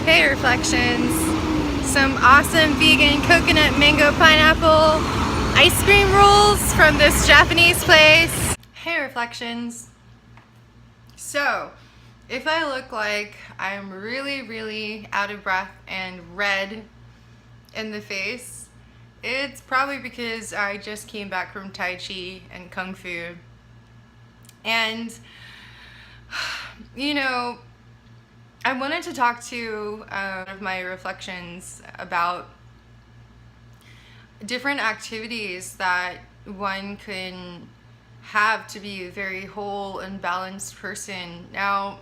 Hey Reflections, some awesome vegan coconut mango pineapple ice cream rolls from this Japanese place. Hey Reflections, so if I look like I'm really out of breath and red in the face, it's probably because I just came back from Tai Chi and Kung Fu. And you know, I wanted to talk to one of my reflections about different activities that one can have to be a very whole and balanced person. Now,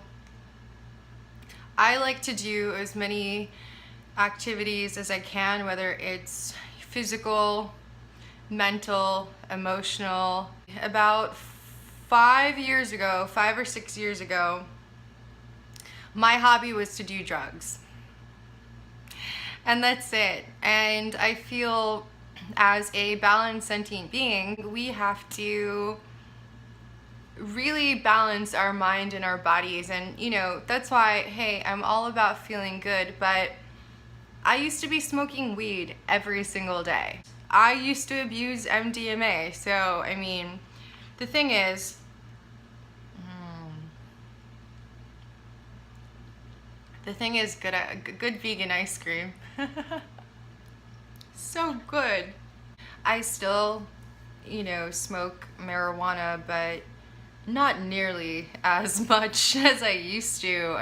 I like to do as many activities as I can, whether it's physical, mental, emotional. About 5 or 6 years ago, my hobby was to do drugs. And that's it. And I feel as a balanced sentient being, we have to really balance our mind and our bodies. And that's why, hey, I'm all about feeling good, but I used to be smoking weed every single day. I used to abuse MDMA. So, the thing is, good vegan ice cream. So good. I still, smoke marijuana, but not nearly as much as I used to.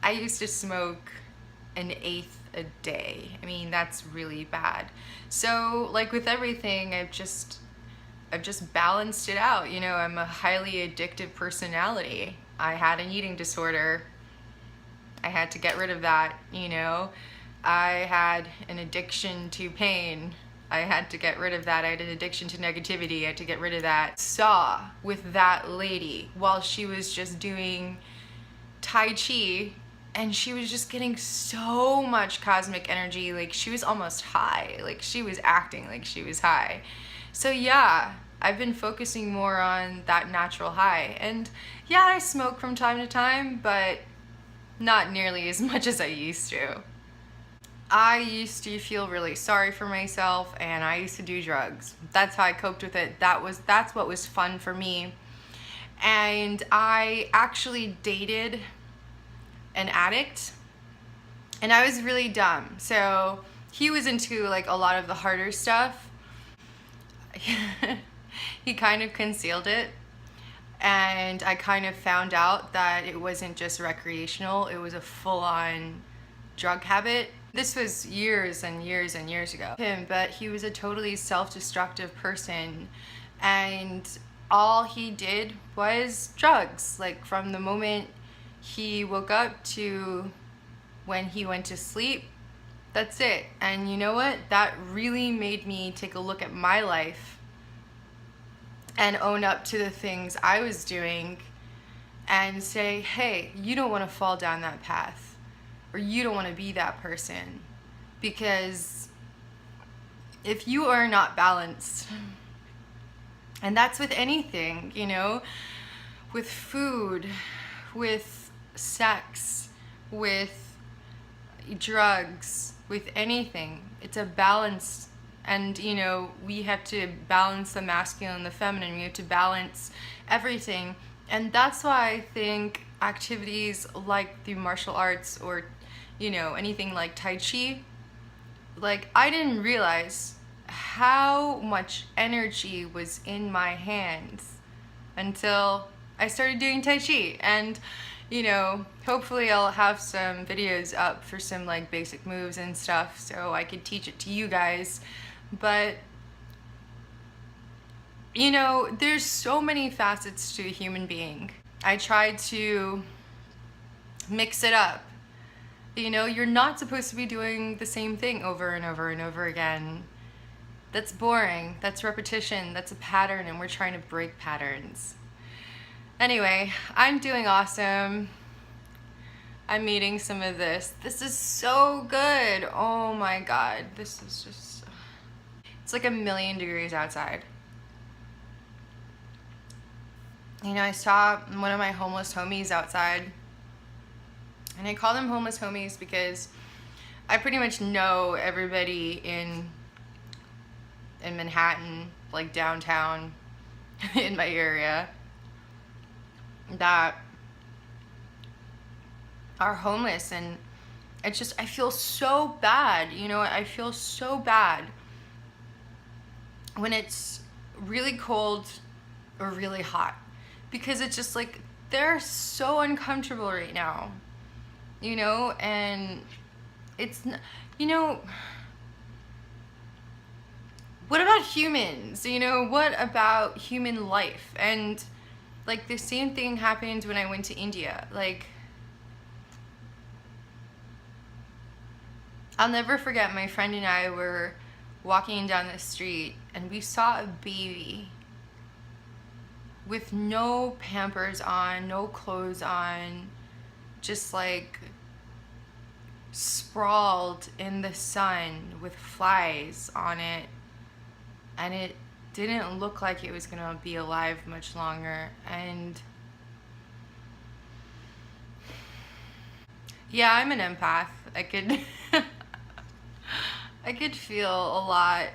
I used to smoke an eighth a day. That's really bad. So, like with everything, I've just balanced it out. I'm a highly addictive personality. I had an eating disorder. I had to get rid of that. I had an addiction to pain. I had to get rid of that. I had an addiction to negativity. I had to get rid of that. Saw with that lady while she was just doing Tai Chi, and she was just getting so much cosmic energy. Like, she was almost high. Like, she was acting like she was high. So yeah, I've been focusing more on that natural high. And yeah, I smoke from time to time, but not nearly as much as I used to. I used to feel really sorry for myself, and I used to do drugs. That's how I coped with it. That's what was fun for me. And I actually dated an addict, and I was really dumb. So he was into like a lot of the harder stuff. He kind of concealed it, and I kind of found out that it wasn't just recreational, it was a full-on drug habit. This was years and years and years ago. But he was a totally self-destructive person, and all he did was drugs. Like, from the moment he woke up to when he went to sleep, that's it. And you know what? That really made me take a look at my life and own up to the things I was doing and say, hey, you don't want to fall down that path, or you don't want to be that person. Because if you are not balanced, and that's with anything, with food, with sex, with drugs, with anything, it's a balance. And we have to balance the masculine and the feminine. We have to balance everything. And that's why I think activities like the martial arts, or anything like Tai Chi, like, I didn't realize how much energy was in my hands until I started doing Tai Chi. And hopefully I'll have some videos up for some like basic moves and stuff, so I could teach it to you guys. But there's so many facets to a human being. I tried to mix it up. You're not supposed to be doing the same thing over and over and over again. That's boring. That's repetition. That's a pattern, and we're trying to break patterns. Anyway, I'm doing awesome. I'm eating some of this. This is so good. Oh my God. This is just... It's like 1,000,000 degrees outside. I saw one of my homeless homies outside, And I call them homeless homies because I pretty much know everybody in Manhattan, like downtown, in my area, that are homeless. And it's just, I feel so bad, you know, I feel so bad when it's really cold or really hot, because it's just like they're so uncomfortable right now, you know. And it's, you know, what about humans, you know, what about human life? And like the same thing happened when I went to India. Like, I'll never forget, my friend and I were walking down the street and we saw a baby with no Pampers on, no clothes on, just like sprawled in the sun with flies on it. And it didn't look like it was gonna be alive much longer. And yeah, I'm an empath. I could I could feel a lot,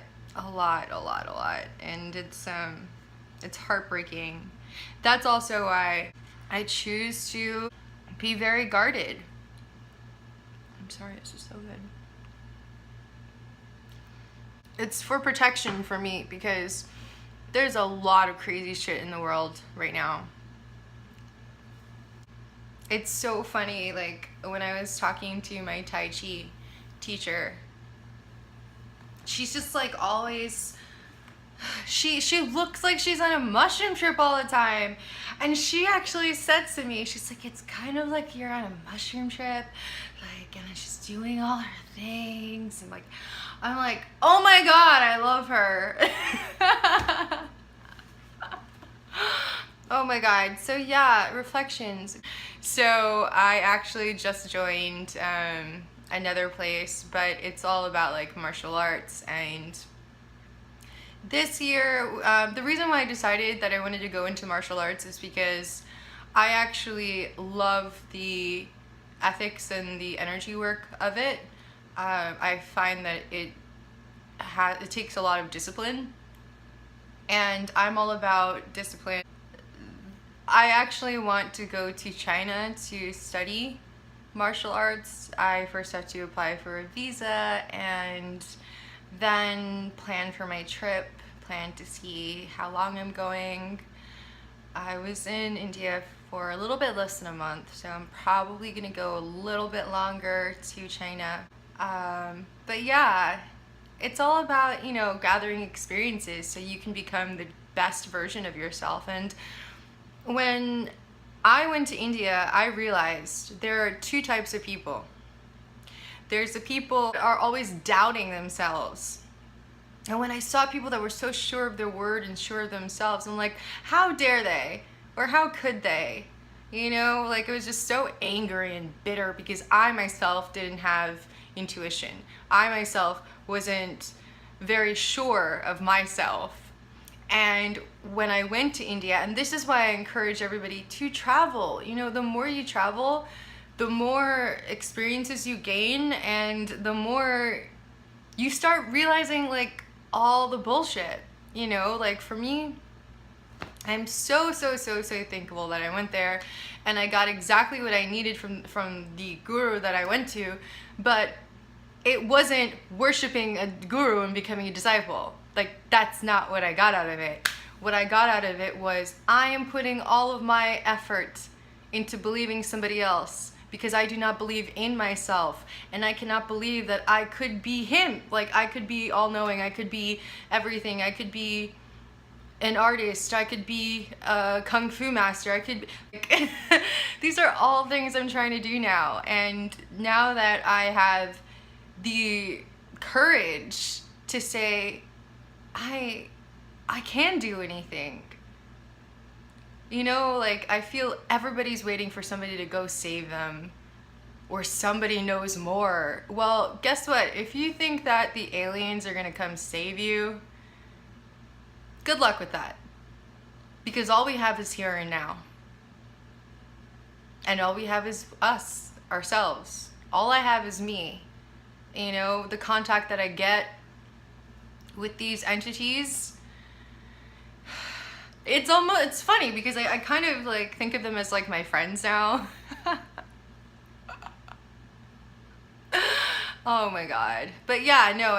and it's heartbreaking. That's also why I choose to be very guarded. I'm sorry, this is so good. It's for protection for me, because there's a lot of crazy shit in the world right now. It's so funny, like when I was talking to my Tai Chi teacher, she's just like always, she looks like she's on a mushroom trip all the time. And she actually said to me, she's like, it's kind of like you're on a mushroom trip, like, and she's doing all her things, and like, I'm like, oh my god, I love her. Oh my god. So yeah, reflections. So I actually just joined another place, but it's all about like martial arts. And this year, the reason why I decided that I wanted to go into martial arts is because I actually love the ethics and the energy work of it. I find that it takes a lot of discipline, and I'm all about discipline. I actually want to go to China to study martial arts. I first have to apply for a visa and then plan for my trip, plan to see how long I'm going. I was in India for a little bit less than a month, so I'm probably gonna go a little bit longer to China. But yeah, it's all about, you know, gathering experiences so you can become the best version of yourself. And when I went to India, I realized there are two types of people. There's the people that are always doubting themselves. And when I saw people that were so sure of their word and sure of themselves, I'm like, how dare they? Or how could they? You know, like it was just so angry and bitter because I myself didn't have intuition. I myself wasn't very sure of myself. And when I went to India, and this is why I encourage everybody to travel, you know, the more you travel, the more experiences you gain, and the more you start realizing like all the bullshit, you know. Like for me, I'm so thankful that I went there and I got exactly what I needed from the guru that I went to. But it wasn't worshiping a guru and becoming a disciple. Like, that's not what I got out of it. What I got out of it was, I am putting all of my effort into believing somebody else because I do not believe in myself, and I cannot believe that I could be him. Like, I could be all-knowing, I could be everything, I could be an artist, I could be a kung fu master, I could be... These are all things I'm trying to do now, and now that I have the courage to say, I can do anything. You know, like, I feel everybody's waiting for somebody to go save them, or somebody knows more. Well, guess what? If you think that the aliens are gonna come save you, good luck with that. Because all we have is here and now. And all we have is us, ourselves. All I have is me. You know, the contact that I get with these entities, it's funny because I kind of like think of them as like my friends now. Oh my god. But yeah, no,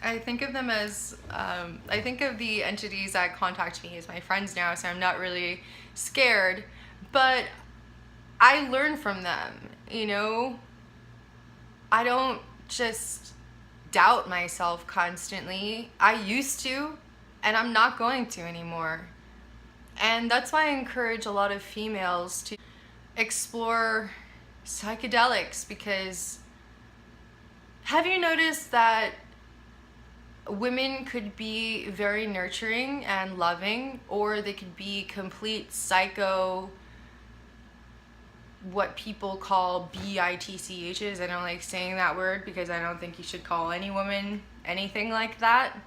I think of them as I think of the entities that contact me as my friends now, so I'm not really scared, but I learn from them, you know? I don't just doubt myself constantly. I used to, and I'm not going to anymore. And that's why I encourage a lot of females to explore psychedelics, because have you noticed that women could be very nurturing and loving, or they could be complete psycho, what people call bitchs. I don't like saying that word because I don't think you should call any woman anything like that.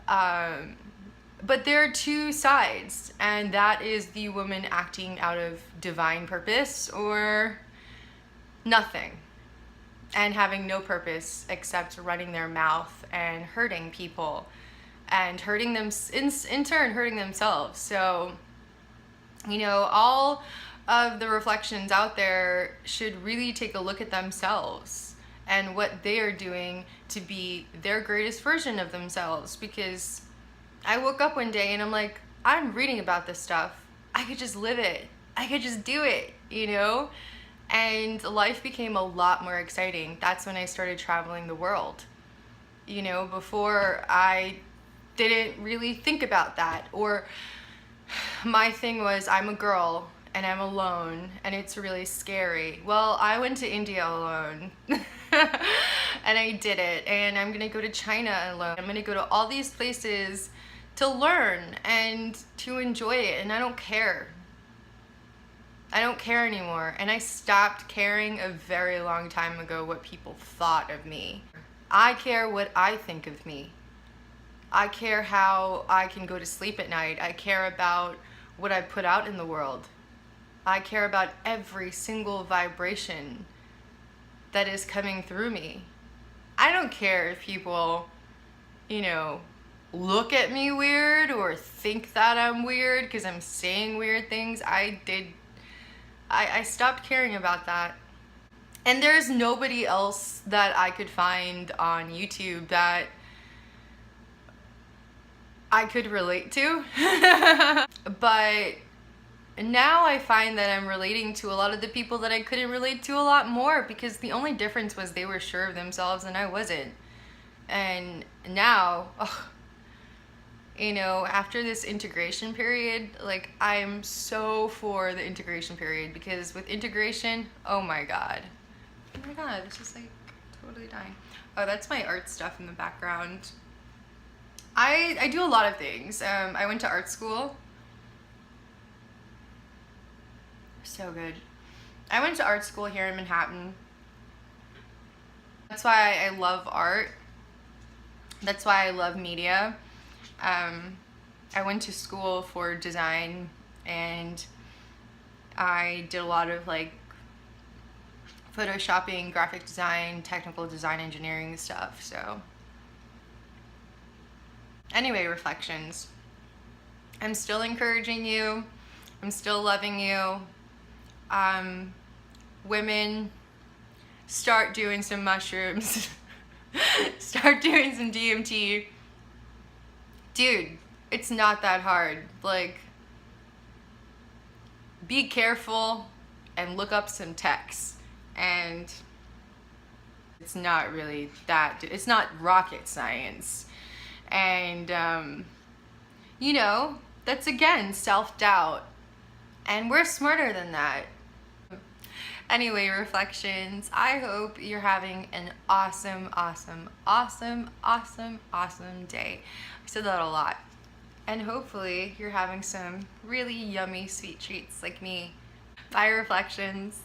But there are two sides, and that is the woman acting out of divine purpose or nothing, and having no purpose except running their mouth and hurting people and hurting them, in turn hurting themselves. So, you know, all of the reflections out there should really take a look at themselves and what they are doing to be their greatest version of themselves. Because I woke up one day and I'm like, I'm reading about this stuff. I could just live it. I could just do it, you know? And life became a lot more exciting. That's when I started traveling the world. You know, before I didn't really think about that. Or my thing was, I'm a girl and I'm alone and it's really scary. Well, I went to India alone and I did it. And I'm gonna go to China alone. I'm gonna go to all these places to learn and to enjoy it, and I don't care. I don't care anymore, and I stopped caring a very long time ago what people thought of me. I care what I think of me. I care how I can go to sleep at night. I care about what I put out in the world. I care about every single vibration that is coming through me. I don't care if people, you know, look at me weird or think that I'm weird because I'm saying weird things. I stopped caring about that. And there's nobody else that I could find on YouTube that I could relate to. But now I find that I'm relating to a lot of the people that I couldn't relate to a lot more, because the only difference was they were sure of themselves and I wasn't. And now, you know, after this integration period, like, I'm so for the integration period, because with integration, oh my god, it's just like totally dying. Oh, that's my art stuff in the background. I do a lot of things. I went to art school. So good. I went to art school here in Manhattan. That's why I love art. That's why I love media. I went to school for design, and I did a lot of like photoshopping, graphic design, technical design engineering stuff. So anyway, reflections. I'm still encouraging you. I'm still loving you. Women, start doing some mushrooms. Start doing some DMT. Dude, it's not that hard. Like, be careful and look up some texts. And it's not really that, it's not rocket science. And, you know, that's again self-doubt. And we're smarter than that. Anyway, reflections. I hope you're having an awesome, awesome, awesome, awesome, awesome day. I said that a lot. And hopefully you're having some really yummy sweet treats like me. Bye, reflections.